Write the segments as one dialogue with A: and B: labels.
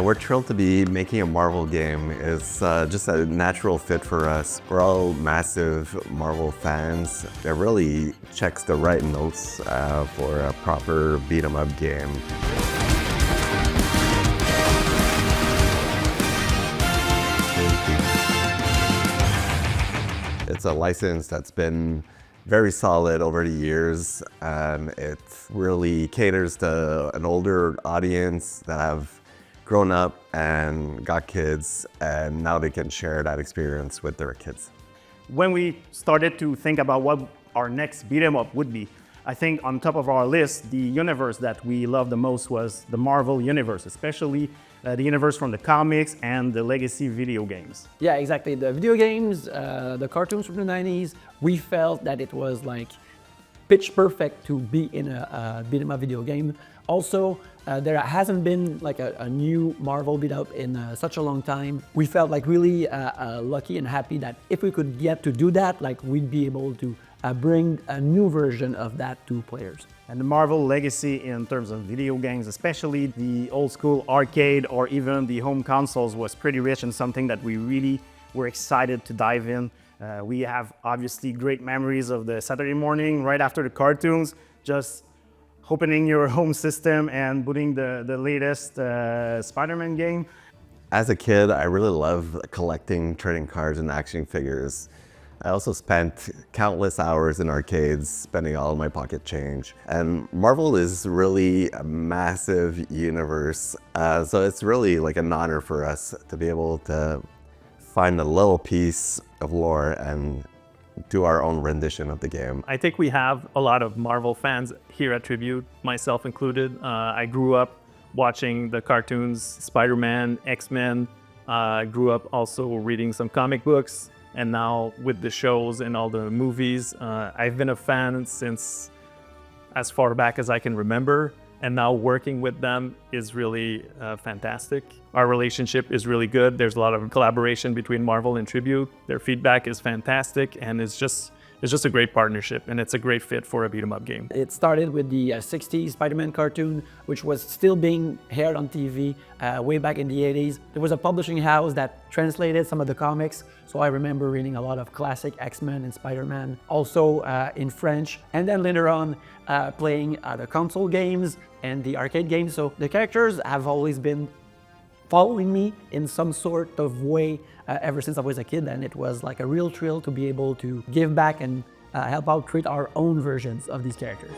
A: We're thrilled to be making a Marvel game. It's just a natural fit for us. We're all massive Marvel fans. It really checks the right notes for a proper beat-em-up game. It's a license that's been very solid over the years. It really caters to an older audience that have grown up and got kids, and now they can share that experience with their kids.
B: When we started to think about what our next beat 'em up would be, I think on top of our list, the universe that we love the most was the Marvel universe, especially the universe from the comics and the legacy video games.
C: Yeah, exactly. The video games, the cartoons from the 90s, we felt that it was like pitch perfect to be in a beat 'em up video game. Also, there hasn't been like a new Marvel beat up in such a long time. We felt like really lucky and happy that if we could get to do that, like we'd be able to bring a new version of that to players.
B: And the Marvel legacy in terms of video games, especially the old school arcade or even the home consoles, was pretty rich and something that we really were excited to dive in. We have obviously great memories of the Saturday morning right after the cartoons, just opening your home system and booting the latest Spider-Man game.
A: As a kid, I really love collecting trading cards and action figures. I also spent countless hours in arcades, spending all of my pocket change. And Marvel is really a massive universe, so it's really like an honor for us to be able to find a little piece of lore and do our own rendition of the game.
D: I think we have a lot of Marvel fans here at Tribute, myself included. I grew up watching the cartoons, Spider-Man, X-Men. I grew up also reading some comic books. And now with the shows and all the movies, I've been a fan since as far back as I can remember. And now working with them is really fantastic. Our relationship is really good. There's a lot of collaboration between Marvel and Tribute. Their feedback is fantastic, and it's just a great partnership, and it's a great fit for a beat-em-up game.
C: It started with the 60s Spider-Man cartoon, which was still being aired on TV way back in the 80s. There was a publishing house that translated some of the comics, so I remember reading a lot of classic X-Men and Spider-Man, also in French, and then later on playing the console games and the arcade games. So the characters have always been following me in some sort of way ever since I was a kid, and it was like a real thrill to be able to give back and help out create our own versions of these characters.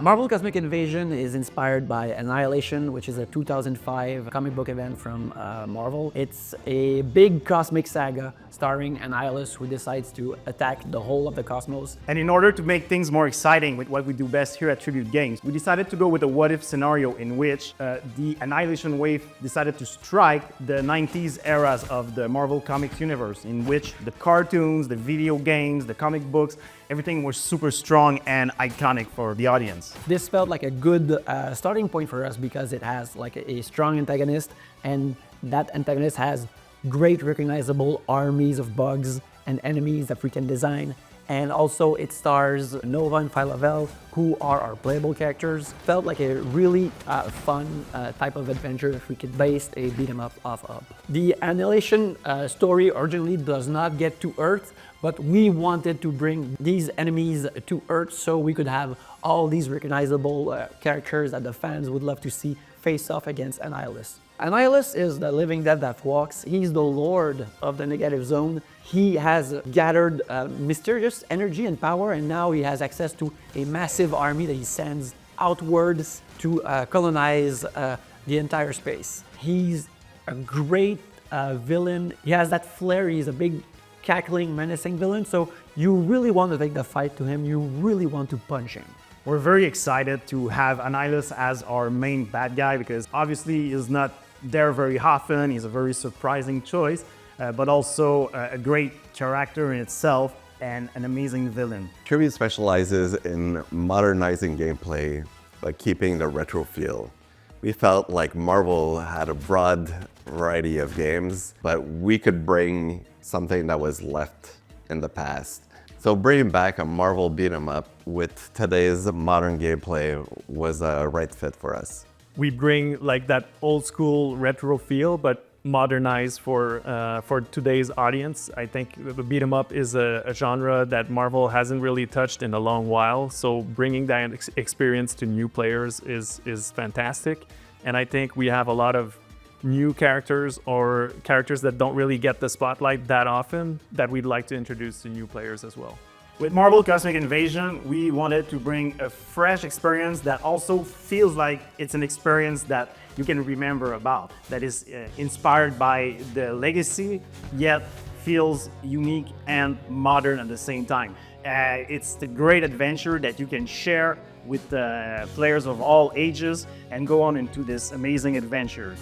C: Marvel Cosmic Invasion is inspired by Annihilation, which is a 2005 comic book event from Marvel. It's a big cosmic saga starring Annihilus, who decides to attack the whole of the cosmos.
B: And in order to make things more exciting with what we do best here at Tribute Games, we decided to go with a what-if scenario in which the Annihilation wave decided to strike the 90s eras of the Marvel Comics universe, in which the cartoons, the video games, the comic books, everything was super strong and iconic for the audience.
C: This felt like a good starting point for us because it has like a strong antagonist, and that antagonist has great recognizable armies of bugs and enemies that we can design. And also it stars Nova and Phyla-Vell, who are our playable characters. Felt like a really fun type of adventure if we could base a beat 'em up off of. The Annihilation story originally does not get to Earth, but we wanted to bring these enemies to Earth so we could have all these recognizable characters that the fans would love to see face off against Annihilus. Annihilus is the living dead that walks. He's the lord of the negative zone. He has gathered mysterious energy and power, and now he has access to a massive army that he sends outwards to colonize the entire space. He's a great villain. He has that flair. He's a big, cackling, menacing villain, so you really want to take the fight to him. You really want to punch him.
B: We're very excited to have Annihilus as our main bad guy because obviously he's not there very often. He's a very surprising choice, but also a great character in itself and an amazing villain.
A: Tribute specializes in modernizing gameplay, but keeping the retro feel. We felt like Marvel had a broad variety of games, but we could bring something that was left in the past. So bringing back a Marvel beat 'em up with today's modern gameplay was a right fit for us.
D: We bring like that old school retro feel, but modernized for today's audience. I think the beat 'em up is a genre that Marvel hasn't really touched in a long while. So bringing that experience to new players is fantastic. And I think we have a lot of new characters or characters that don't really get the spotlight that often that we'd like to introduce to new players as well.
B: With Marvel Cosmic Invasion, we wanted to bring a fresh experience that also feels like it's an experience that you can remember about, that is inspired by the legacy, yet feels unique and modern at the same time. It's the great adventure that you can share with players of all ages and go on into this amazing adventure.